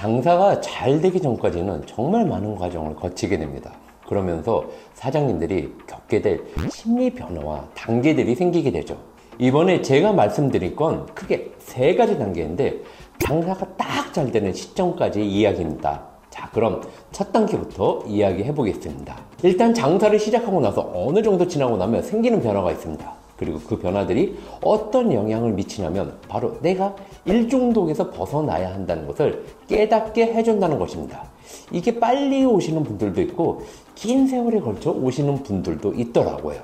장사가 잘 되기 전까지는 정말 많은 과정을 거치게 됩니다. 그러면서 사장님들이 겪게 될 심리 변화와 단계들이 생기게 되죠. 이번에 제가 말씀드릴 건 크게 세 가지 단계인데 장사가 딱 잘 되는 시점까지 이야기입니다. 자, 그럼 첫 단계부터 이야기해 보겠습니다. 일단 장사를 시작하고 나서 어느 정도 지나고 나면 생기는 변화가 있습니다. 그리고 그 변화들이 어떤 영향을 미치냐면 바로 내가 일중독에서 벗어나야 한다는 것을 깨닫게 해준다는 것입니다. 이게 빨리 오시는 분들도 있고 긴 세월에 걸쳐 오시는 분들도 있더라고요.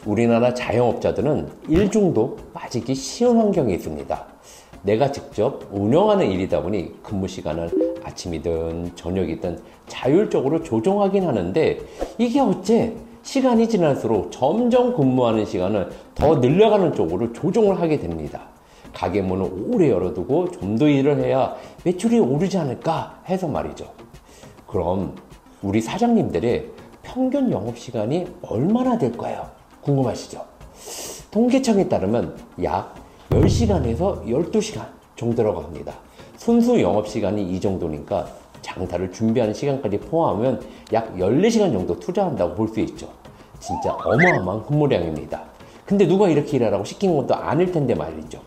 우리나라 자영업자들은 일중독 빠지기 쉬운 환경에 있습니다. 내가 직접 운영하는 일이다 보니 근무 시간을 아침이든 저녁이든 자율적으로 조정하긴 하는데 이게 어째 시간이 지날수록 점점 근무하는 시간을 더 늘려가는 쪽으로 조정을 하게 됩니다. 가게 문을 오래 열어두고 좀 더 일을 해야 매출이 오르지 않을까 해서 말이죠. 그럼 우리 사장님들의 평균 영업시간이 얼마나 될까요? 궁금하시죠? 통계청에 따르면 약 10시간에서 12시간 정도라고 합니다. 순수 영업시간이 이 정도니까 장사를 준비하는 시간까지 포함하면 약 14시간 정도 투자한다고 볼 수 있죠. 진짜 어마어마한 근무량입니다. 근데 누가 이렇게 일하라고 시킨 것도 아닐 텐데 말이죠.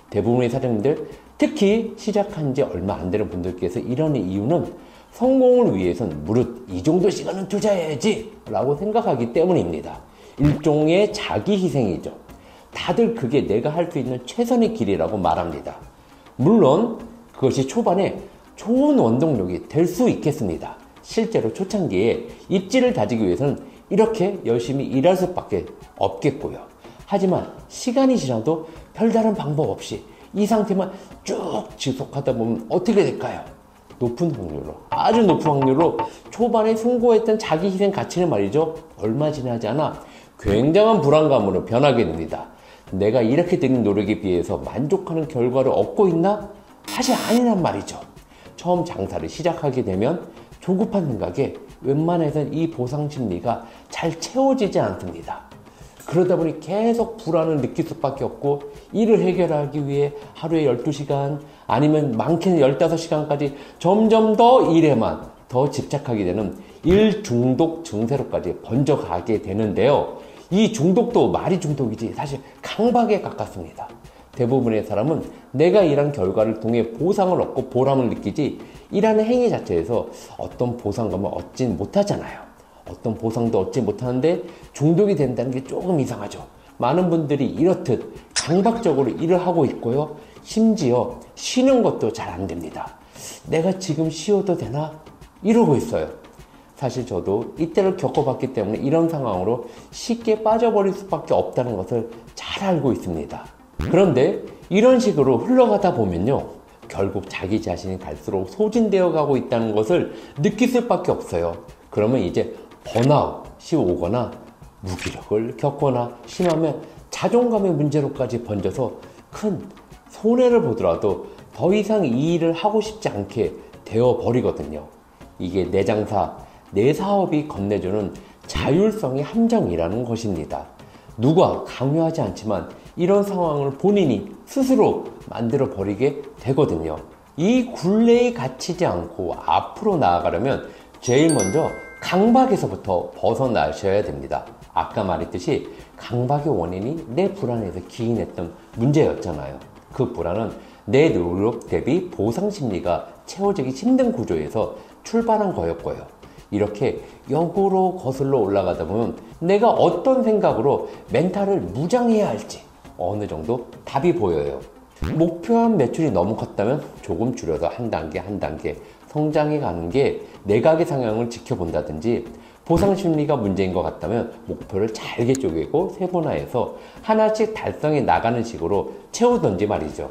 대부분의 사장님들, 특히 시작한 지 얼마 안 되는 분들께서 이러는 이유는 성공을 위해선 무릇 이 정도 시간은 투자해야지 라고 생각하기 때문입니다. 일종의 자기 희생이죠. 다들 그게 내가 할 수 있는 최선의 길이라고 말합니다. 물론 그것이 초반에 좋은 원동력이 될 수 있겠습니다. 실제로 초창기에 입지를 다지기 위해서는 이렇게 열심히 일할 수밖에 없겠고요. 하지만 시간이 지나도 별다른 방법 없이 이 상태만 쭉 지속하다 보면 어떻게 될까요? 높은 확률로, 아주 높은 확률로 초반에 숭고했던 자기 희생 가치는 말이죠. 얼마 지나지 않아 굉장한 불안감으로 변하게 됩니다. 내가 이렇게 드린 노력에 비해서 만족하는 결과를 얻고 있나? 사실 아니란 말이죠. 처음 장사를 시작하게 되면 조급한 생각에 웬만해선 이 보상 심리가 잘 채워지지 않습니다. 그러다 보니 계속 불안을 느낄 수밖에 없고 일을 해결하기 위해 하루에 12시간 아니면 많게는 15시간까지 점점 더 일에만 더 집착하게 되는 일 중독 증세로까지 번져가게 되는데요. 이 중독도 말이 중독이지 사실 강박에 가깝습니다. 대부분의 사람은 내가 일한 결과를 통해 보상을 얻고 보람을 느끼지 일하는 행위 자체에서 어떤 보상감을 얻진 못하잖아요. 어떤 보상도 얻지 못하는데 중독이 된다는 게 조금 이상하죠. 많은 분들이 이렇듯 강박적으로 일을 하고 있고요. 심지어 쉬는 것도 잘 안 됩니다. 내가 지금 쉬어도 되나? 이러고 있어요. 사실 저도 이때를 겪어봤기 때문에 이런 상황으로 쉽게 빠져버릴 수밖에 없다는 것을 잘 알고 있습니다. 그런데 이런 식으로 흘러가다 보면요. 결국 자기 자신이 갈수록 소진되어 가고 있다는 것을 느낄 수밖에 없어요. 그러면 이제 번아웃이 오거나 무기력을 겪거나 심하면 자존감의 문제로까지 번져서 큰 손해를 보더라도 더 이상 이 일을 하고 싶지 않게 되어버리거든요. 이게 내 장사, 내 사업이 건네주는 자율성의 함정이라는 것입니다. 누가 강요하지 않지만 이런 상황을 본인이 스스로 만들어 버리게 되거든요. 이 굴레에 갇히지 않고 앞으로 나아가려면 제일 먼저 강박에서부터 벗어나셔야 됩니다. 아까 말했듯이 강박의 원인이 내 불안에서 기인했던 문제였잖아요. 그 불안은 내 노력 대비 보상 심리가 채워지기 힘든 구조에서 출발한 거였고요. 이렇게 역으로 거슬러 올라가다 보면 내가 어떤 생각으로 멘탈을 무장해야 할지 어느 정도 답이 보여요. 목표한 매출이 너무 컸다면 조금 줄여서 한 단계 한 단계 성장해 가는 게 내각의 상향을 지켜본다든지, 보상 심리가 문제인 것 같다면 목표를 잘게 쪼개고 세분화해서 하나씩 달성해 나가는 식으로 채우던지 말이죠.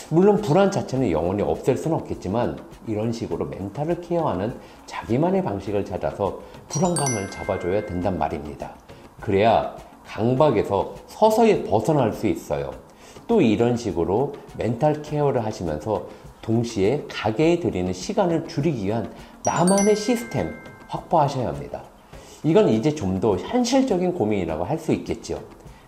물론 불안 자체는 영원히 없앨 수는 없겠지만 이런 식으로 멘탈을 케어하는 자기만의 방식을 찾아서 불안감을 잡아줘야 된단 말입니다. 그래야 강박에서 서서히 벗어날 수 있어요. 또 이런 식으로 멘탈 케어를 하시면서 동시에 가게에 들이는 시간을 줄이기 위한 나만의 시스템 확보하셔야 합니다. 이건 이제 좀 더 현실적인 고민이라고 할 수 있겠죠.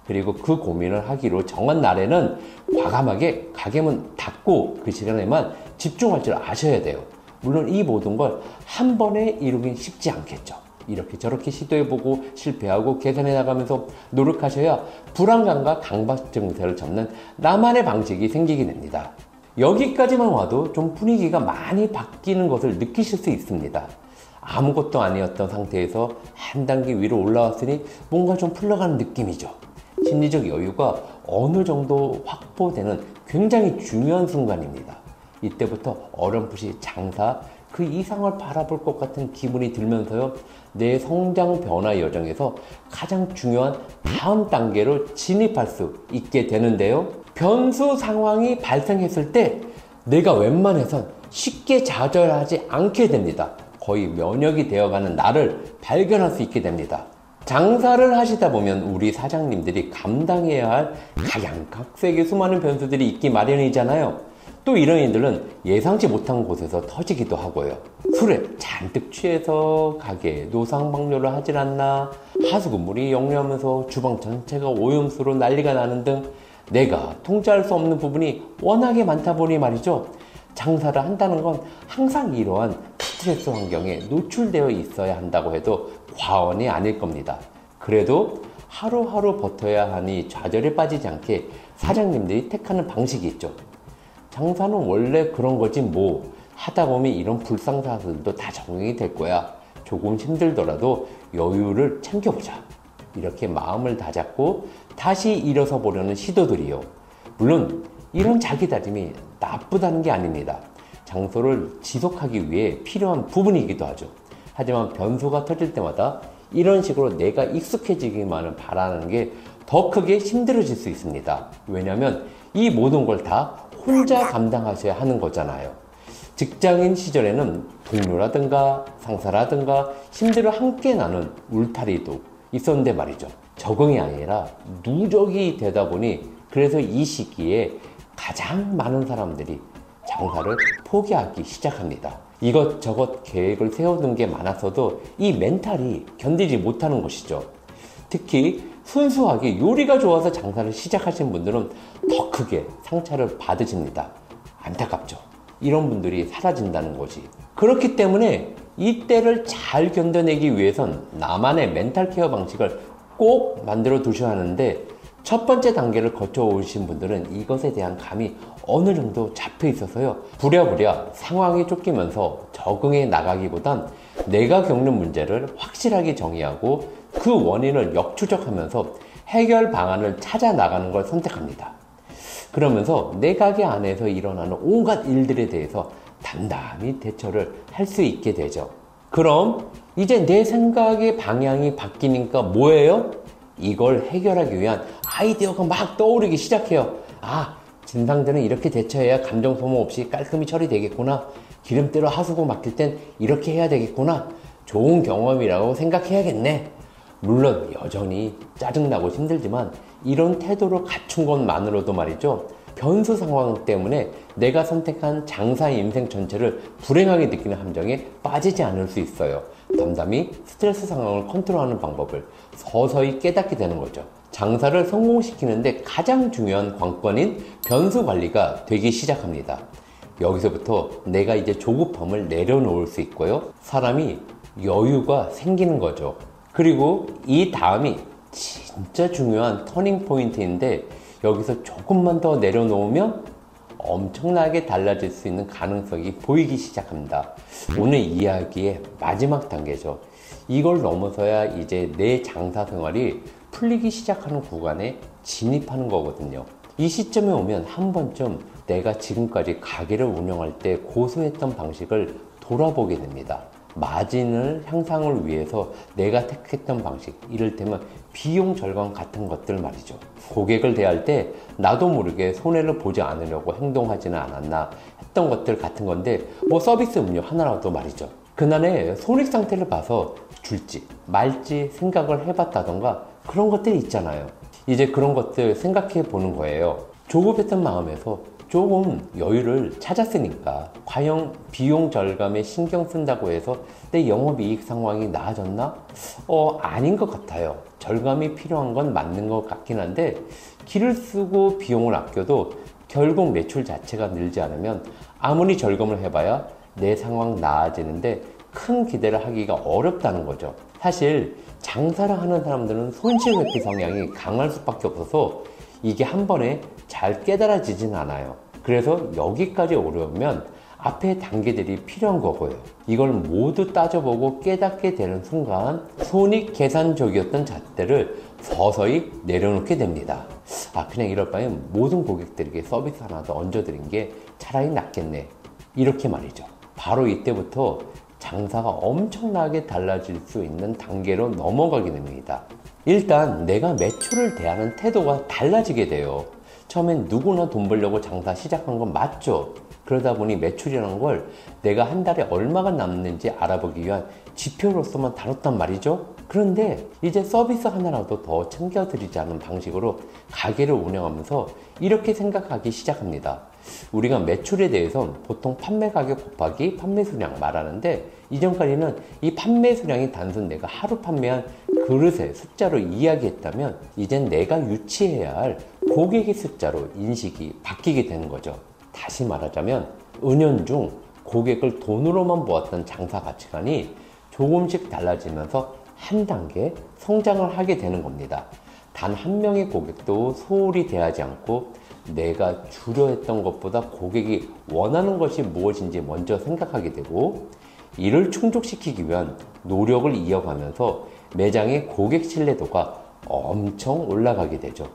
그리고 그 고민을 하기로 정한 날에는 과감하게 가게문 닫고 그 시간에만 집중할 줄 아셔야 돼요. 물론 이 모든 걸 한 번에 이루긴 쉽지 않겠죠. 이렇게 저렇게 시도해보고 실패하고 개선해 나가면서 노력하셔야 불안감과 강박 증세를 접는 나만의 방식이 생기게 됩니다. 여기까지만 와도 좀 분위기가 많이 바뀌는 것을 느끼실 수 있습니다. 아무것도 아니었던 상태에서 한 단계 위로 올라왔으니 뭔가 좀 풀려가는 느낌이죠. 심리적 여유가 어느 정도 확보되는 굉장히 중요한 순간입니다. 이때부터 어렴풋이 장사, 그 이상을 바라볼 것 같은 기분이 들면서요, 내 성장 변화 여정에서 가장 중요한 다음 단계로 진입할 수 있게 되는데요. 변수 상황이 발생했을 때 내가 웬만해선 쉽게 좌절하지 않게 됩니다. 거의 면역이 되어가는 나를 발견할 수 있게 됩니다. 장사를 하시다 보면 우리 사장님들이 감당해야 할 각양각색의 수많은 변수들이 있기 마련이잖아요. 또 이런 일들은 예상치 못한 곳에서 터지기도 하고요. 술에 잔뜩 취해서 가게에 노상방뇨를 하질 않나, 하수구물이 역류하면서 주방 전체가 오염수로 난리가 나는 등 내가 통제할 수 없는 부분이 워낙에 많다 보니 말이죠. 장사를 한다는 건 항상 이러한 스트레스 환경에 노출되어 있어야 한다고 해도 과언이 아닐 겁니다. 그래도 하루하루 버텨야 하니 좌절에 빠지지 않게 사장님들이 택하는 방식이 있죠. 장사는 원래 그런 거지 뭐, 하다 보면 이런 불상사들도 다 적응이 될 거야. 조금 힘들더라도 여유를 챙겨보자. 이렇게 마음을 다잡고 다시 일어서 보려는 시도들이요. 물론 이런 자기 다짐이 나쁘다는 게 아닙니다. 장소를 지속하기 위해 필요한 부분이기도 하죠. 하지만 변수가 터질 때마다 이런 식으로 내가 익숙해지기만을 바라는 게 더 크게 힘들어질 수 있습니다. 왜냐하면 이 모든 걸 다 혼자 감당하셔야 하는 거잖아요. 직장인 시절에는 동료라든가 상사라든가 힘들어 함께 나눈 울타리도 있었는데 말이죠. 적응이 아니라 누적이 되다 보니 그래서 이 시기에 가장 많은 사람들이 장사를 포기하기 시작합니다. 이것저것 계획을 세워둔 게 많았어도 이 멘탈이 견디지 못하는 것이죠. 특히 순수하게 요리가 좋아서 장사를 시작하신 분들은 더 크게 상처를 받으십니다. 안타깝죠. 이런 분들이 사라진다는 거지. 그렇기 때문에 이때를 잘 견뎌내기 위해선 나만의 멘탈 케어 방식을 꼭 만들어 두셔야 하는데, 첫 번째 단계를 거쳐오신 분들은 이것에 대한 감이 어느 정도 잡혀 있어서요, 부랴부랴 상황에 쫓기면서 적응해 나가기보단 내가 겪는 문제를 확실하게 정의하고 그 원인을 역추적하면서 해결 방안을 찾아 나가는 걸 선택합니다. 그러면서 내 가게 안에서 일어나는 온갖 일들에 대해서 단단히 대처를 할 수 있게 되죠. 그럼 이제 내 생각의 방향이 바뀌니까 뭐예요? 이걸 해결하기 위한 아이디어가 막 떠오르기 시작해요. 아, 진상들은 이렇게 대처해야 감정 소모 없이 깔끔히 처리되겠구나. 기름때로 하수구 막힐 땐 이렇게 해야 되겠구나. 좋은 경험이라고 생각해야겠네. 물론 여전히 짜증나고 힘들지만 이런 태도를 갖춘 것만으로도 말이죠, 변수 상황 때문에 내가 선택한 장사의 인생 전체를 불행하게 느끼는 함정에 빠지지 않을 수 있어요. 담담히 스트레스 상황을 컨트롤하는 방법을 서서히 깨닫게 되는 거죠. 장사를 성공시키는데 가장 중요한 관건인 변수 관리가 되기 시작합니다. 여기서부터 내가 이제 조급함을 내려놓을 수 있고요, 사람이 여유가 생기는 거죠. 그리고 이 다음이 진짜 중요한 터닝 포인트인데, 여기서 조금만 더 내려놓으면 엄청나게 달라질 수 있는 가능성이 보이기 시작합니다. 오늘 이야기의 마지막 단계죠. 이걸 넘어서야 이제 내 장사 생활이 풀리기 시작하는 구간에 진입하는 거거든요. 이 시점에 오면 한 번쯤 내가 지금까지 가게를 운영할 때 고수했던 방식을 돌아보게 됩니다. 마진을 향상을 위해서 내가 택했던 방식, 이를테면 비용 절감 같은 것들 말이죠. 고객을 대할 때 나도 모르게 손해를 보지 않으려고 행동하지는 않았나 했던 것들 같은 건데, 뭐 서비스 음료 하나라도 말이죠. 그날의 손익 상태를 봐서 줄지 말지 생각을 해봤다던가 그런 것들이 있잖아요. 이제 그런 것들 생각해 보는 거예요. 조급했던 마음에서 조금 여유를 찾았으니까 과연 비용 절감에 신경 쓴다고 해서 내 영업이익 상황이 나아졌나? 아닌 것 같아요. 절감이 필요한 건 맞는 것 같긴 한데, 길을 쓰고 비용을 아껴도 결국 매출 자체가 늘지 않으면 아무리 절감을 해봐야 내 상황 나아지는데 큰 기대를 하기가 어렵다는 거죠. 사실 장사를 하는 사람들은 손실 회피 성향이 강할 수밖에 없어서 이게 한 번에 잘 깨달아지진 않아요. 그래서 여기까지 오려면 앞에 단계들이 필요한 거고요. 이걸 모두 따져보고 깨닫게 되는 순간 손익계산적이었던 잣대를 서서히 내려놓게 됩니다. 그냥 이럴 바엔 모든 고객들에게 서비스 하나 더 얹어드린 게 차라리 낫겠네, 이렇게 말이죠. 바로 이때부터 장사가 엄청나게 달라질 수 있는 단계로 넘어가게 됩니다. 일단 내가 매출을 대하는 태도가 달라지게 돼요. 처음엔 누구나 돈 벌려고 장사 시작한 건 맞죠. 그러다 보니 매출이라는 걸 내가 한 달에 얼마가 남는지 알아보기 위한 지표로서만 다뤘단 말이죠. 그런데 이제 서비스 하나라도 더 챙겨드리자는 방식으로 가게를 운영하면서 이렇게 생각하기 시작합니다. 우리가 매출에 대해선 보통 판매 가격 곱하기 판매 수량 말하는데, 이전까지는 이 판매 수량이 단순 내가 하루 판매한 그릇의 숫자로 이야기했다면 이젠 내가 유치해야 할 고객의 숫자로 인식이 바뀌게 되는 거죠. 다시 말하자면 은연중 고객을 돈으로만 보았던 장사 가치관이 조금씩 달라지면서 한 단계 성장을 하게 되는 겁니다. 단 한 명의 고객도 소홀히 대하지 않고 내가 주려 했던 것보다 고객이 원하는 것이 무엇인지 먼저 생각하게 되고, 이를 충족시키기 위한 노력을 이어가면서 매장의 고객 신뢰도가 엄청 올라가게 되죠.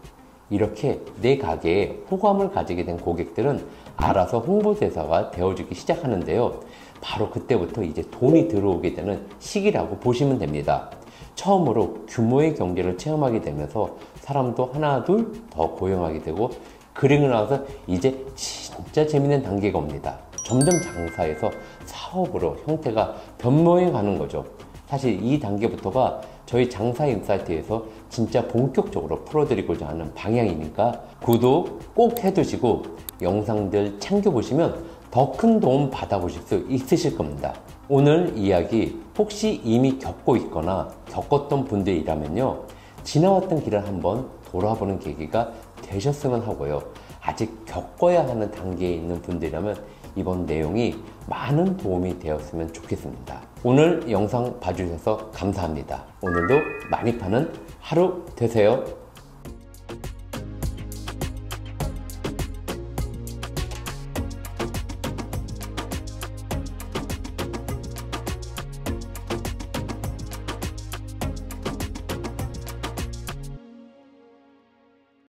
이렇게 내 가게에 호감을 가지게 된 고객들은 알아서 홍보대사가 되어주기 시작하는데요. 바로 그때부터 이제 돈이 들어오게 되는 시기라고 보시면 됩니다. 처음으로 규모의 경제를 체험하게 되면서 사람도 하나 둘 더 고용하게 되고, 그리고 나서 이제 진짜 재밌는 단계가 옵니다. 점점 장사에서 사업으로 형태가 변모해 가는 거죠. 사실 이 단계부터가 저희 장사 인사이트에서 진짜 본격적으로 풀어드리고자 하는 방향이니까 구독 꼭 해두시고 영상들 챙겨보시면 더 큰 도움 받아보실 수 있으실 겁니다. 오늘 이야기 혹시 이미 겪고 있거나 겪었던 분들이라면요, 지나왔던 길을 한번 돌아보는 계기가 되셨으면 하고요. 아직 겪어야 하는 단계에 있는 분들이라면 이번 내용이 많은 도움이 되었으면 좋겠습니다. 오늘 영상 봐주셔서 감사합니다. 오늘도 많이 파는 하루 되세요.